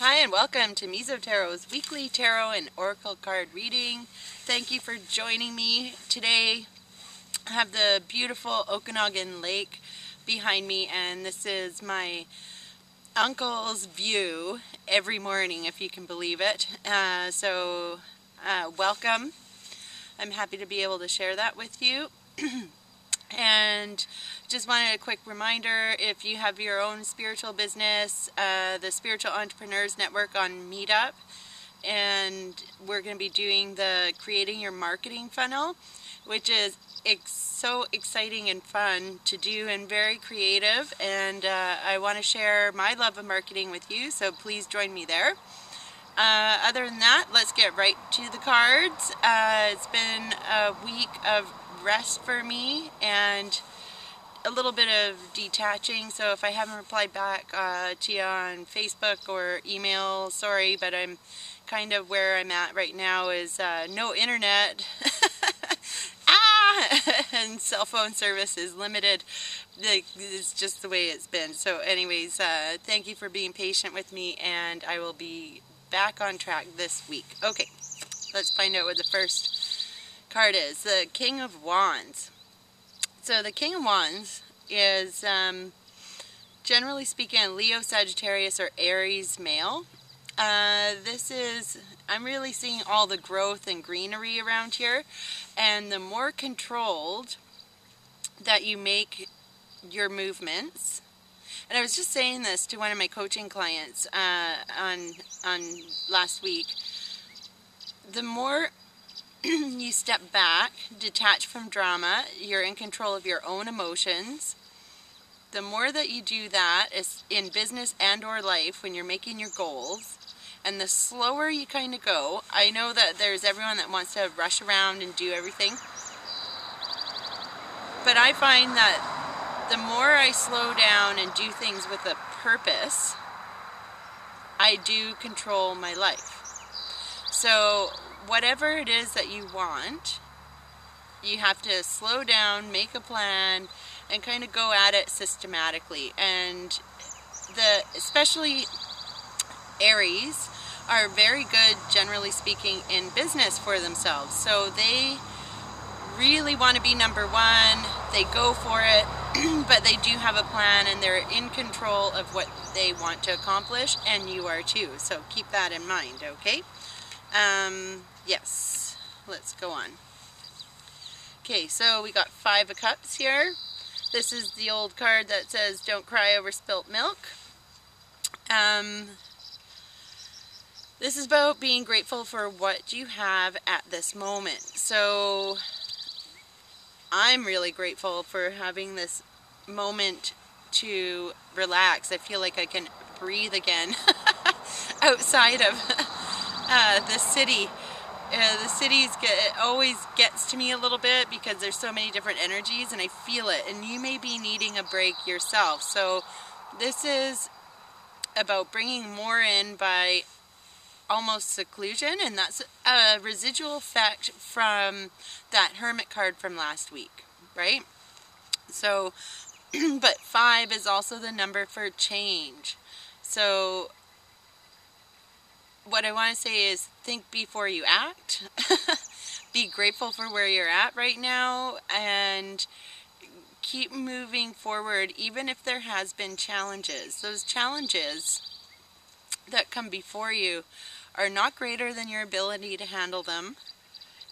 Hi and welcome to Mizotarot's weekly tarot and oracle card reading. Thank you for joining me today. I have the beautiful Okanagan Lake behind me, and this is my uncle's view every morning, if you can believe it. Welcome. I'm happy to be able to share that with you. And just wanted a quick reminder, if you have your own spiritual business, the Spiritual Entrepreneurs Network on Meetup, and we're going to be doing the Creating Your Marketing Funnel, which is so exciting and fun to do and very creative, and I want to share my love of marketing with you, so please join me there. Other than that, let's get right to the cards. It's been a week of rest for me and a little bit of detaching, so if I haven't replied back to you on Facebook or email, sorry, but I'm kind of where I'm at right now is no internet and cell phone service is limited. It's just the way it's been. So anyways, thank you for being patient with me, and I will be back on track this week. Okay, let's find out what the first card is. The King of Wands. So the King of Wands is generally speaking a Leo, Sagittarius, or Aries male. I'm really seeing all the growth and greenery around here, and the more controlled that you make your movements. And I was just saying this to one of my coaching clients on last week. The more you step back, detach from drama, you're in control of your own emotions. The more that you do that is in business and or life when you're making your goals, and the slower you kind of go. I know that there's everyone that wants to rush around and do everything, but I find that the more I slow down and do things with a purpose, I do control my life. So whatever it is that you want, you have to slow down, make a plan, and kind of go at it systematically. And especially Aries are very good, generally speaking, in business for themselves. So they really want to be number one. They go for it, but they do have a plan, and they're in control of what they want to accomplish, and you are too. So keep that in mind, okay? Yes, let's go on. Okay, so we got 5 of Cups here. This is the old card that says, don't cry over spilt milk. This is about being grateful for what you have at this moment. So I'm really grateful for having this moment to relax. I feel like I can breathe again outside of the city. The city always gets to me a little bit because there's so many different energies, and I feel it, and you may be needing a break yourself. So this is about bringing more in by almost seclusion, and that's a residual effect from that Hermit card from last week, right? So but 5 is also the number for change. So what I want to say is, think before you act. Be grateful for where you're at right now, and keep moving forward even if there has been challenges. Those challenges that come before you are not greater than your ability to handle them.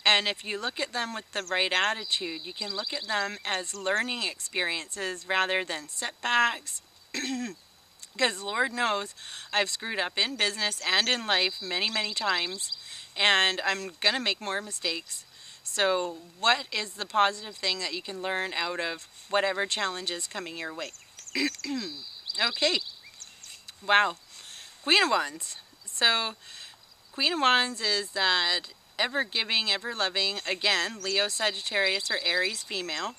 And if you look at them with the right attitude, you can look at them as learning experiences rather than setbacks. Because Lord knows I've screwed up in business and in life many, many times, and I'm going to make more mistakes. So what is the positive thing that you can learn out of whatever challenge is coming your way? Okay. Wow. Queen of Wands. So Queen of Wands is that ever giving, ever loving, again, Leo, Sagittarius, or Aries female.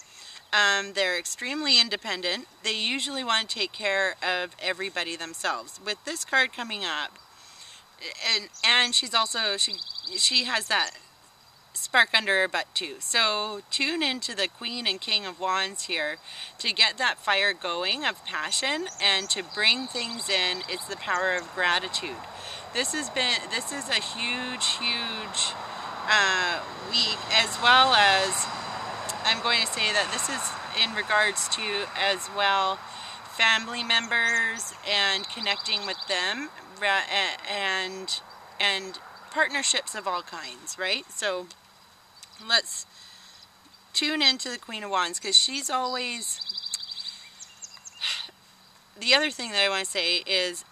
They're extremely independent. They usually want to take care of everybody themselves. With this card coming up, and she's also, she has that spark under her butt too. So tune into the Queen and King of Wands here to get that fire going of passion and to bring things in. It's the power of gratitude. this is a huge week, as well as I'm going to say that this is in regards to as well family members and connecting with them, and partnerships of all kinds, right? So let's tune into the Queen of Wands, because she's always... The other thing that I want to say is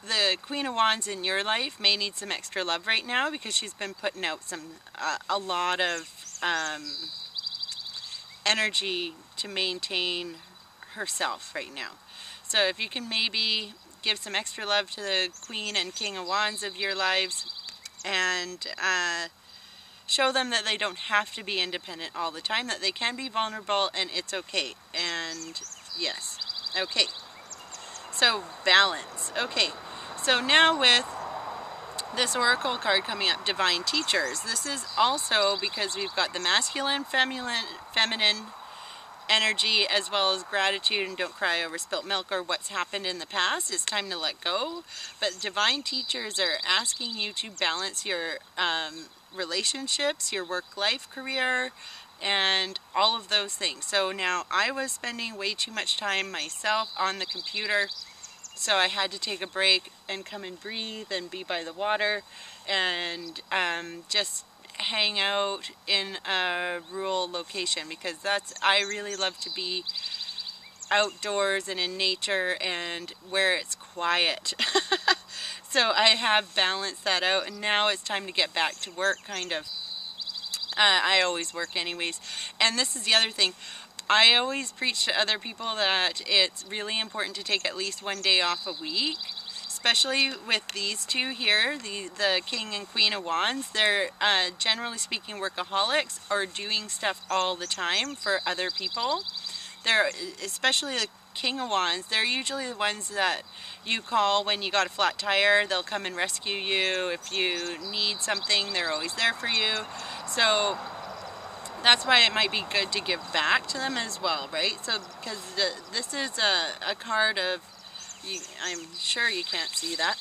the Queen of Wands in your life may need some extra love right now, because she's been putting out a lot of energy to maintain herself right now. So if you can maybe give some extra love to the Queen and King of Wands of your lives, and show them that they don't have to be independent all the time, that they can be vulnerable and it's okay. And yes, okay. So balance. Okay, so now with this oracle card coming up, Divine Teachers, this is also because we've got the masculine, feminine energy, as well as gratitude and don't cry over spilt milk or what's happened in the past. It's time to let go. But Divine Teachers are asking you to balance your relationships, your work-life career, and all of those things. So now I was spending way too much time myself on the computer, so I had to take a break and come and breathe and be by the water and just hang out in a rural location, because I really love to be outdoors and in nature and where it's quiet. So I have balanced that out, and now it's time to get back to work, kind of. I always work anyways. And this is the other thing. I always preach to other people that it's really important to take at least one day off a week, especially with these two here, the King and Queen of Wands. They're generally speaking workaholics, or doing stuff all the time for other people. They're, especially the King of Wands, they're usually the ones that you call when you got a flat tire. They'll come and rescue you. If you need something, they're always there for you. So that's why it might be good to give back to them as well, right? So because this is a card of, I'm sure you can't see that.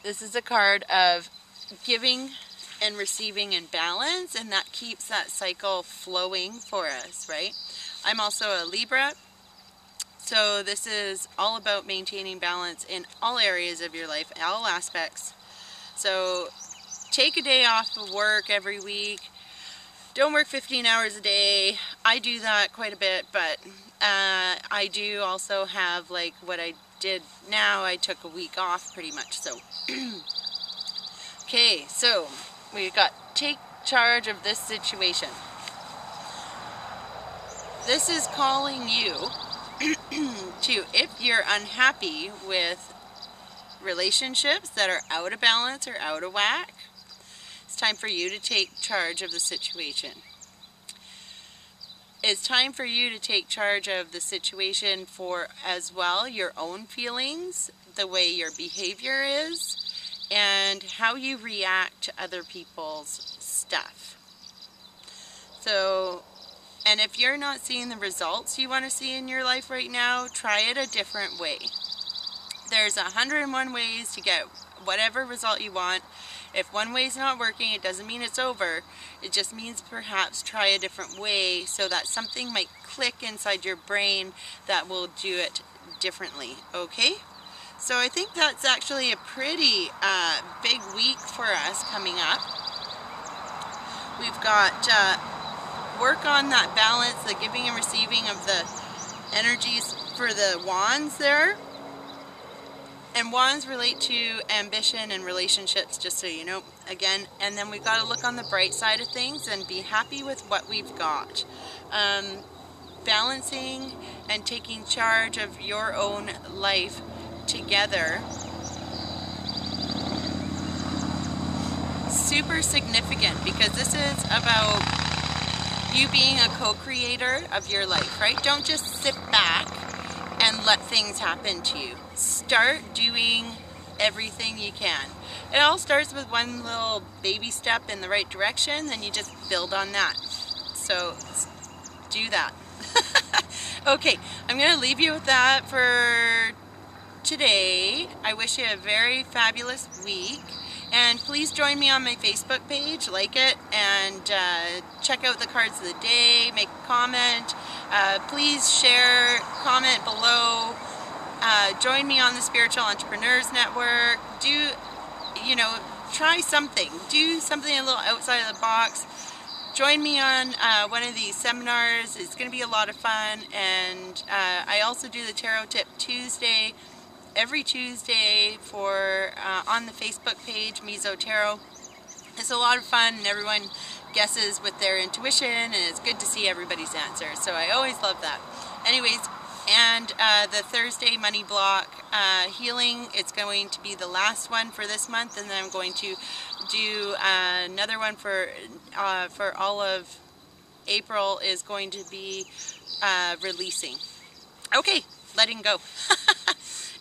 This is a card of giving and receiving in balance, and that keeps that cycle flowing for us, right? I'm also a Libra, so this is all about maintaining balance in all areas of your life, all aspects. So take a day off of work every week. Don't work 15 hours a day. I do that quite a bit, but I do also have, like what I did now, I took a week off pretty much. So okay, so we've got take charge of this situation. This is calling you to, if you're unhappy with relationships that are out of balance or out of whack, it's time for you to take charge of the situation. It's time for you to take charge of the situation for, as well, your own feelings, the way your behavior is, and how you react to other people's stuff. So, and if you're not seeing the results you want to see in your life right now, try it a different way. There's 101 ways to get whatever result you want. If one way is not working, it doesn't mean it's over. It just means perhaps try a different way, so that something might click inside your brain that will do it differently, okay? So I think that's actually a pretty big week for us coming up. We've got work on that balance, the giving and receiving of the energies for the wands there. And wands relate to ambition and relationships, just so you know, again. And then we've got to look on the bright side of things and be happy with what we've got. Balancing and taking charge of your own life together. Super significant, because this is about you being a co-creator of your life, right? Don't just sit back and let things happen to you. Start doing everything you can. It all starts with one little baby step in the right direction, then you just build on that. So do that. Okay, I'm going to leave you with that for today. I wish you a very fabulous week. And please join me on my Facebook page, like it, and check out the cards of the day, make a comment. Please share, comment below. Join me on the Spiritual Entrepreneurs Network. Try something. Do something a little outside of the box. Join me on one of these seminars. It's going to be a lot of fun. And I also do the Tarot Tip Tuesday every Tuesday on the Facebook page, Mizotarot. It's a lot of fun, and everyone guesses with their intuition, and it's good to see everybody's answer. So I always love that. Anyways, and the Thursday money block healing, it's going to be the last one for this month, and then I'm going to do another one for all of April is going to be releasing. Okay, letting go.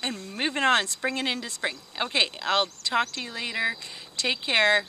And moving on, springing into spring. Okay, I'll talk to you later. Take care.